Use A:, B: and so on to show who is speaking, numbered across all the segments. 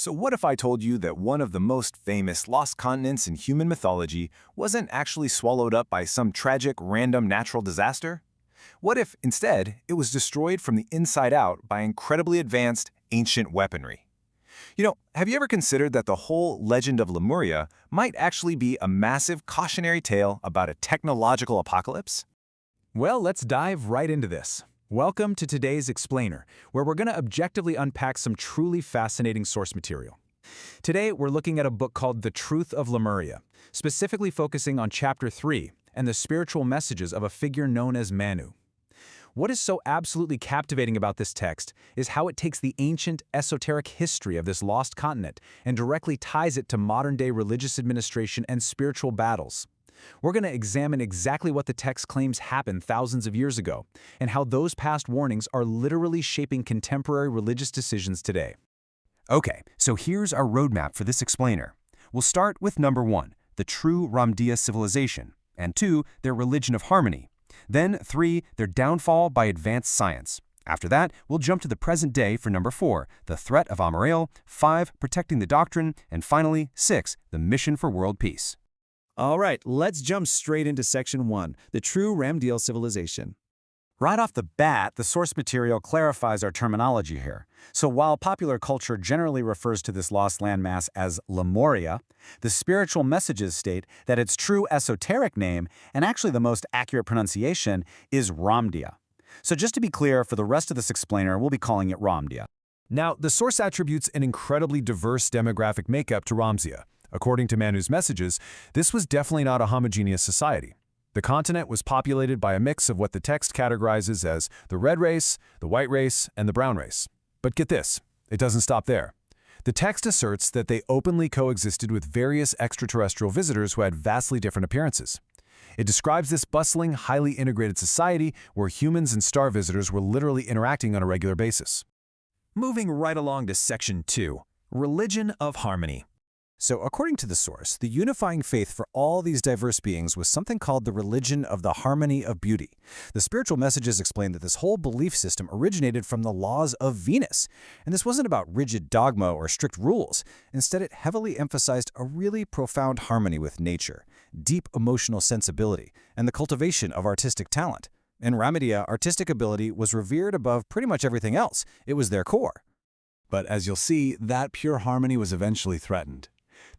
A: So what if I told you that one of the most famous lost continents in human mythology wasn't actually swallowed up by some tragic random natural disaster? What if, instead, it was destroyed from the inside out by incredibly advanced, ancient weaponry? Have you ever considered that the whole legend of Lemuria might actually be a massive cautionary tale about a technological apocalypse?
B: Well, let's dive right into this. Welcome to today's Explainer, where we're going to objectively unpack some truly fascinating source material. Today, we're looking at a book called The Truth of Lemuria, specifically focusing on Chapter 3 and the spiritual messages of a figure known as Manu. What is so absolutely captivating about this text is how it takes the ancient, esoteric history of this lost continent and directly ties it to modern-day religious administration and spiritual battles. We're going to examine exactly what the text claims happened thousands of years ago, and how those past warnings are literally shaping contemporary religious decisions today.
C: Okay, so here's our roadmap for this explainer. We'll start with number 1, the true Lamudia civilization, and 2, their religion of harmony. Then 3, their downfall by advanced science. After that, we'll jump to the present day for number 4, the threat of Amariel, 5, protecting the doctrine, and finally 6, the mission for world peace.
D: All right, let's jump straight into Section 1, the true Ramdiel civilization.
E: Right off the bat, the source material clarifies our terminology here. So while popular culture generally refers to this lost landmass as Lemuria, the spiritual messages state that its true esoteric name, and actually the most accurate pronunciation, is Ramdia. So just to be clear, for the rest of this explainer, we'll be calling it Ramdia.
B: Now, the source attributes an incredibly diverse demographic makeup to Ramdia. According to Manu's messages, this was definitely not a homogeneous society. The continent was populated by a mix of what the text categorizes as the red race, the white race, and the brown race. But get this, it doesn't stop there. The text asserts that they openly coexisted with various extraterrestrial visitors who had vastly different appearances. It describes this bustling, highly integrated society where humans and star visitors were literally interacting on a regular basis.
F: Moving right along to Section 2, Religion of Harmony.
E: So according to the source, the unifying faith for all these diverse beings was something called the religion of the harmony of beauty. The spiritual messages explain that this whole belief system originated from the laws of Venus. And this wasn't about rigid dogma or strict rules. Instead, it heavily emphasized a really profound harmony with nature, deep emotional sensibility, and the cultivation of artistic talent. In Lamudia, artistic ability was revered above pretty much everything else. It was their core. But as you'll see, that pure harmony was eventually threatened.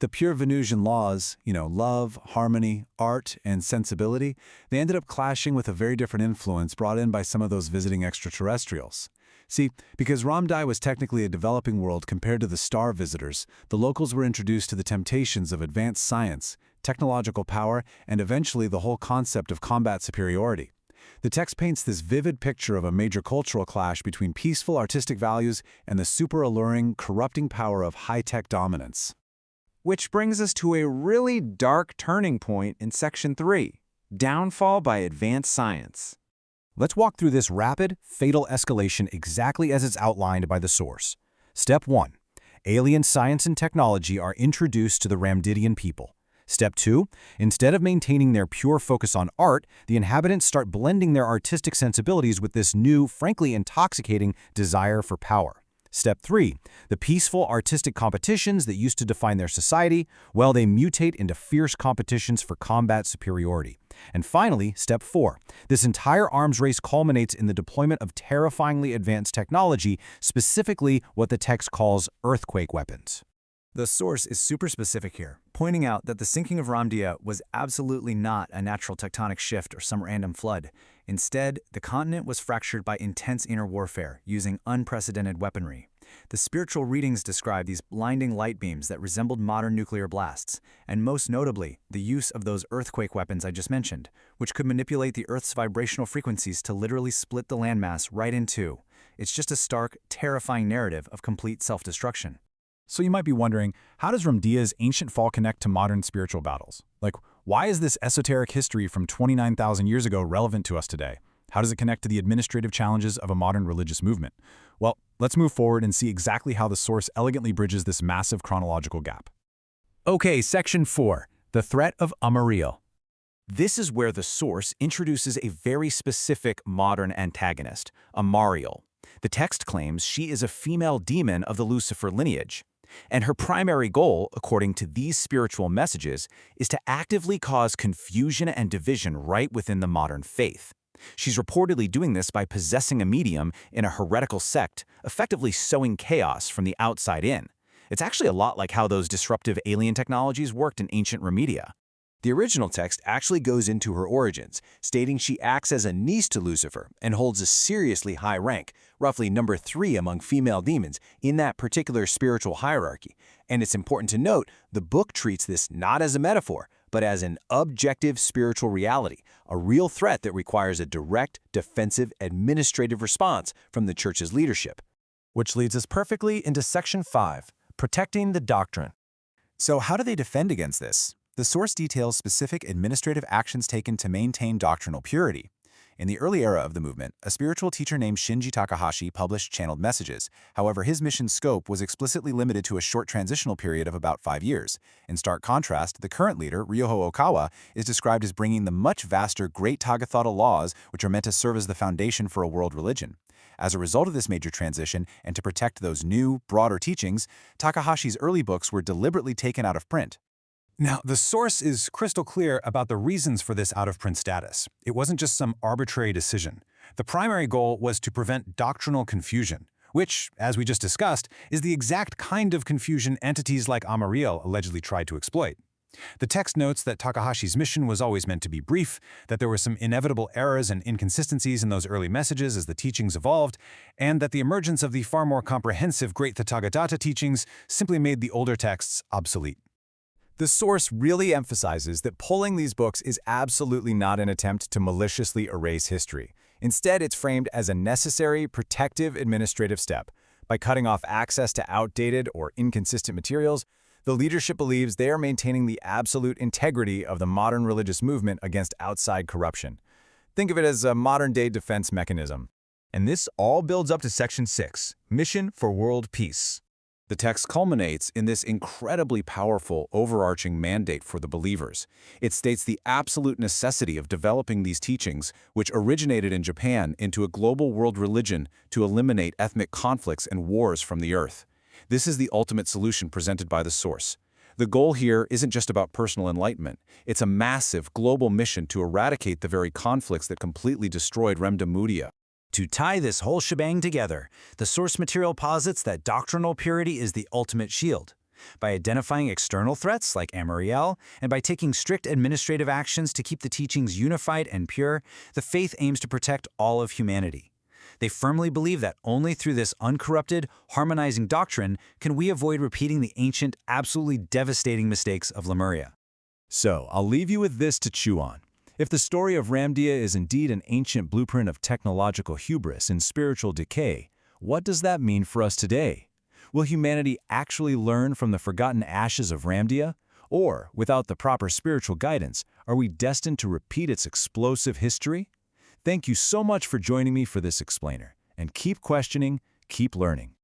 E: The pure Venusian laws, love, harmony, art, and sensibility, they ended up clashing with a very different influence brought in by some of those visiting extraterrestrials. See, because Ramdai was technically a developing world compared to the star visitors, the locals were introduced to the temptations of advanced science, technological power, and eventually the whole concept of combat superiority. The text paints this vivid picture of a major cultural clash between peaceful artistic values and the super alluring, corrupting power of high-tech dominance.
D: Which brings us to a really dark turning point in Section 3, downfall by advanced science.
E: Let's walk through this rapid, fatal escalation exactly as it's outlined by the source. Step 1. Alien science and technology are introduced to the Ramdidian people. Step 2. Instead of maintaining their pure focus on art, the inhabitants start blending their artistic sensibilities with this new, frankly intoxicating desire for power. Step 3. The peaceful artistic competitions that used to define their society, well, they mutate into fierce competitions for combat superiority. And finally, Step 4. This entire arms race culminates in the deployment of terrifyingly advanced technology, specifically what the text calls earthquake weapons.
F: The source is super specific here, pointing out that the sinking of Ramdia was absolutely not a natural tectonic shift or some random flood. Instead, the continent was fractured by intense inner warfare using unprecedented weaponry. The spiritual readings describe these blinding light beams that resembled modern nuclear blasts, and most notably, the use of those earthquake weapons I just mentioned, which could manipulate the Earth's vibrational frequencies to literally split the landmass right in two. It's just a stark, terrifying narrative of complete self-destruction.
B: So you might be wondering, how does Ramdia's ancient fall connect to modern spiritual battles? Why is this esoteric history from 29,000 years ago relevant to us today? How does it connect to the administrative challenges of a modern religious movement? Well, let's move forward and see exactly how the source elegantly bridges this massive chronological gap.
F: Okay, Section 4, the threat of Amariel.
G: This is where the source introduces a very specific modern antagonist, Amariel. The text claims she is a female demon of the Lucifer lineage. And her primary goal, according to these spiritual messages, is to actively cause confusion and division right within the modern faith. She's reportedly doing this by possessing a medium in a heretical sect, effectively sowing chaos from the outside in. It's actually a lot like how those disruptive alien technologies worked in ancient Remedia.
A: The original text actually goes into her origins, stating she acts as a niece to Lucifer and holds a seriously high rank, roughly number 3 among female demons, in that particular spiritual hierarchy. And it's important to note, the book treats this not as a metaphor, but as an objective spiritual reality, a real threat that requires a direct, defensive, administrative response from the church's leadership.
B: Which leads us perfectly into Section 5, Protecting the Doctrine.
E: So how do they defend against this? The source details specific administrative actions taken to maintain doctrinal purity. In the early era of the movement, a spiritual teacher named Shinji Takahashi published channeled messages. However, his mission's scope was explicitly limited to a short transitional period of about 5 years. In stark contrast, the current leader, Ryuho Okawa, is described as bringing the much vaster Great Tagatha laws, which are meant to serve as the foundation for a world religion. As a result of this major transition, and to protect those new, broader teachings, Takahashi's early books were deliberately taken out of print.
B: Now, the source is crystal clear about the reasons for this out-of-print status. It wasn't just some arbitrary decision. The primary goal was to prevent doctrinal confusion, which, as we just discussed, is the exact kind of confusion entities like Amariel allegedly tried to exploit. The text notes that Takahashi's mission was always meant to be brief, that there were some inevitable errors and inconsistencies in those early messages as the teachings evolved, and that the emergence of the far more comprehensive Great Tathagata teachings simply made the older texts obsolete.
A: The source really emphasizes that pulling these books is absolutely not an attempt to maliciously erase history. Instead, it's framed as a necessary, protective administrative step. By cutting off access to outdated or inconsistent materials, the leadership believes they are maintaining the absolute integrity of the modern religious movement against outside corruption. Think of it as a modern-day defense mechanism.
G: And this all builds up to Section 6, Mission for World Peace.
A: The text culminates in this incredibly powerful, overarching mandate for the believers. It states the absolute necessity of developing these teachings, which originated in Japan, into a global world religion to eliminate ethnic conflicts and wars from the earth. This is the ultimate solution presented by the source. The goal here isn't just about personal enlightenment. It's a massive, global mission to eradicate the very conflicts that completely destroyed Lamudia.
F: To tie this whole shebang together, the source material posits that doctrinal purity is the ultimate shield. By identifying external threats like Amariel, and by taking strict administrative actions to keep the teachings unified and pure, the faith aims to protect all of humanity. They firmly believe that only through this uncorrupted, harmonizing doctrine can we avoid repeating the ancient, absolutely devastating mistakes of Lemuria.
A: So, I'll leave you with this to chew on. If the story of Lamudia is indeed an ancient blueprint of technological hubris and spiritual decay, what does that mean for us today? Will humanity actually learn from the forgotten ashes of Lamudia? Or, without the proper spiritual guidance, are we destined to repeat its explosive history? Thank you so much for joining me for this explainer, and keep questioning, keep learning.